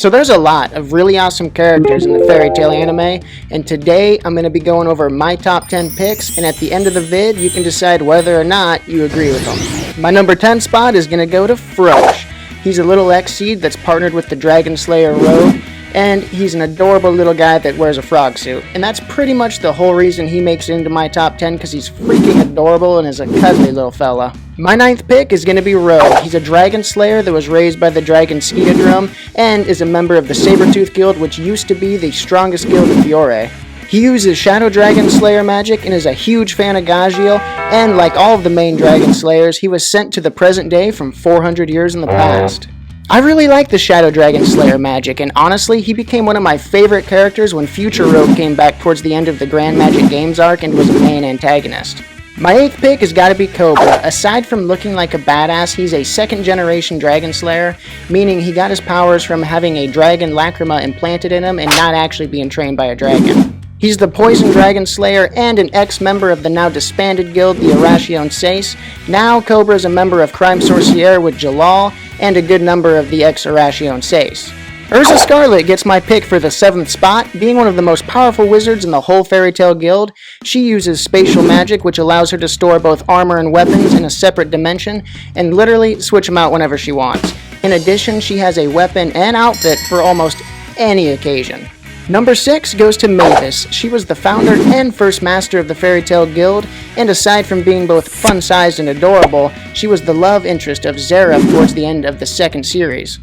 So there's a lot of really awesome characters in the Fairy Tail anime, and today I'm going to be going over my top 10 picks, and at the end of the vid, you can decide whether or not you agree with them. My number 10 spot is going to go to Frosh. He's a little X-Seed that's partnered with the Dragon Slayer Rogue, and he's an adorable little guy that wears a frog suit. And that's pretty much the whole reason he makes it into my top 10, because he's freaking adorable and is a cuddly little fella. My 9th pick is going to be Rogue. He's a dragon slayer that was raised by the dragon Skeetodrome and is a member of the Sabertooth Guild, which used to be the strongest guild in Fiore. He uses Shadow Dragon Slayer magic and is a huge fan of Gajeel, and like all of the main dragon slayers, he was sent to the present day from 400 years in the past. I really like the Shadow Dragon Slayer magic, and honestly, he became one of my favorite characters when Future Rogue came back towards the end of the Grand Magic Games arc and was a main antagonist. My 8th pick has got to be Cobra. Aside from looking like a badass, he's a second-generation Dragon Slayer, meaning he got his powers from having a dragon lacrima implanted in him and not actually being trained by a dragon. He's the Poison Dragon Slayer and an ex-member of the now disbanded guild, the Arachion Seis. Now, Cobra is a member of Crime Sorcière with Jalal and a good number of the ex-Arachion Seis. Erza Scarlet gets my pick for the 7th spot. Being one of the most powerful wizards in the whole Fairy Tail Guild, she uses spatial magic, which allows her to store both armor and weapons in a separate dimension, and literally switch them out whenever she wants. In addition, she has a weapon and outfit for almost any occasion. Number 6 goes to Mavis. She was the founder and first master of the Fairy Tail Guild, and aside from being both fun-sized and adorable, she was the love interest of Zeref towards the end of the second series.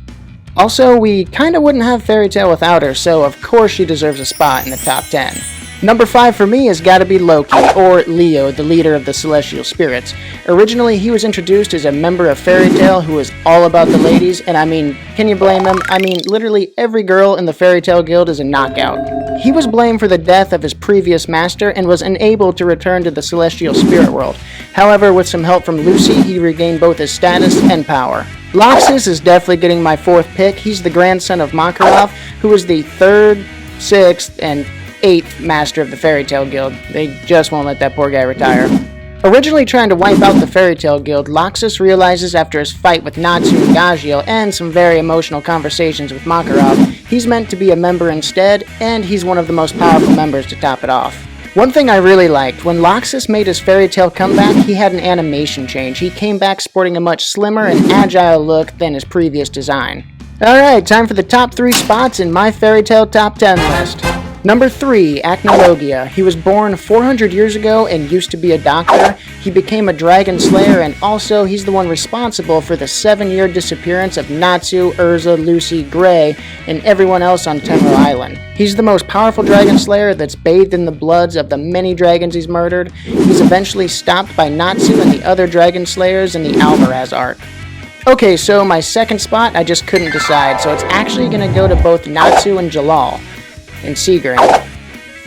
Also, we kinda wouldn't have Fairy Tail without her, so of course she deserves a spot in the top 10. Number 5 for me has gotta be Loki, or Leo, the leader of the Celestial Spirits. Originally, he was introduced as a member of Fairy Tail who was all about the ladies, and I mean, can you blame him? I mean, literally every girl in the Fairy Tail Guild is a knockout. He was blamed for the death of his previous master and was unable to return to the Celestial Spirit World. However, with some help from Lucy, he regained both his status and power. Loxus is definitely getting my 4th pick. He's the grandson of Makarov, who was the 3rd, 6th, and 8th master of the Fairy Tail Guild. They just won't let that poor guy retire. Originally trying to wipe out the Fairy Tail Guild, Loxus realizes after his fight with Natsu and Gajeel and some very emotional conversations with Makarov, he's meant to be a member instead, and he's one of the most powerful members to top it off. One thing I really liked, when Loxus made his Fairy Tail comeback, he had an animation change. He came back sporting a much slimmer and agile look than his previous design. Alright, time for the top 3 spots in my Fairy Tail top 10 list. Number 3, Acnologia. He was born 400 years ago and used to be a doctor. He became a dragon slayer, and also he's the one responsible for the 7-year disappearance of Natsu, Erza, Lucy, Grey, and everyone else on Temuro Island. He's the most powerful dragon slayer that's bathed in the bloods of the many dragons he's murdered. He's eventually stopped by Natsu and the other dragon slayers in the Alvaraz arc. Okay, so my 2nd spot, I just couldn't decide, so it's actually going to go to both Natsu and Jalal. And Seagrain,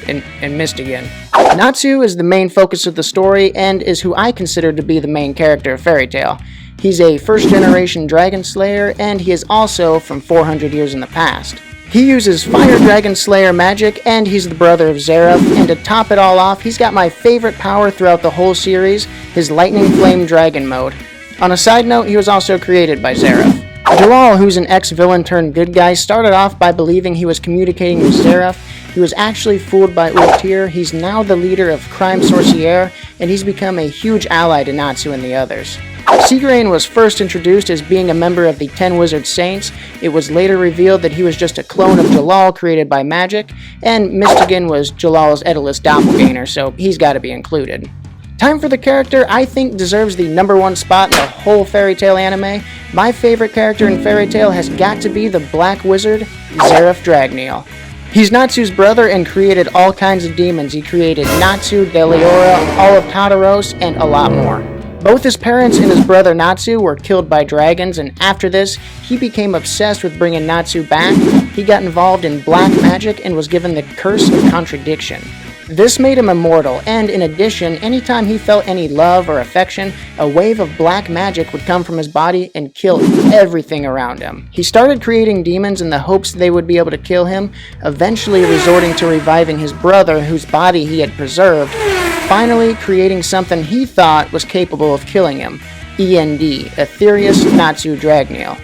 and Mistigan. Natsu is the main focus of the story and is who I consider to be the main character of Fairy Tail. He's a first-generation dragon slayer, and he is also from 400 years in the past. He uses Fire Dragon Slayer magic, and he's the brother of Zeref, and to top it all off, he's got my favorite power throughout the whole series, his Lightning Flame Dragon mode. On a side note, he was also created by Zeref. Jalal, who's an ex-villain turned good guy, started off by believing he was communicating with Zeref. He was actually fooled by Ultir. He's now the leader of Crime Sorcière, and he's become a huge ally to Natsu and the others. Seagrain was first introduced as being a member of the 10 Wizard Saints. It was later revealed that he was just a clone of Jalal created by magic, and Mistigan was Jalal's Edalus doppelganger, so he's got to be included. Time for the character I think deserves the number 1 spot in the whole Fairy Tail anime. My favorite character in Fairy Tail has got to be the Black Wizard, Zeref Dragneel. He's Natsu's brother and created all kinds of demons. He created Natsu, Deliora, all of Tartaros, and a lot more. Both his parents and his brother Natsu were killed by dragons, and after this, he became obsessed with bringing Natsu back. He got involved in black magic and was given the Curse of Contradiction. This made him immortal, and in addition, anytime he felt any love or affection, a wave of black magic would come from his body and kill everything around him. He started creating demons in the hopes they would be able to kill him, eventually resorting to reviving his brother, whose body he had preserved, finally creating something he thought was capable of killing him, END, Ethereus Natsu Dragneel.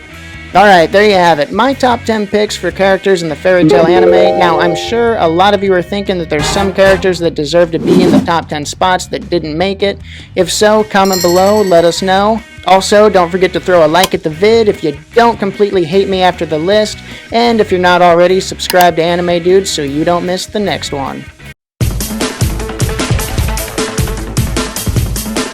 Alright, there you have it. My top 10 picks for characters in the Fairy Tail anime. Now, I'm sure a lot of you are thinking that there's some characters that deserve to be in the top 10 spots that didn't make it. If so, comment below, let us know. Also, don't forget to throw a like at the vid if you don't completely hate me after the list. And if you're not already, subscribe to Anime Dude so you don't miss the next one.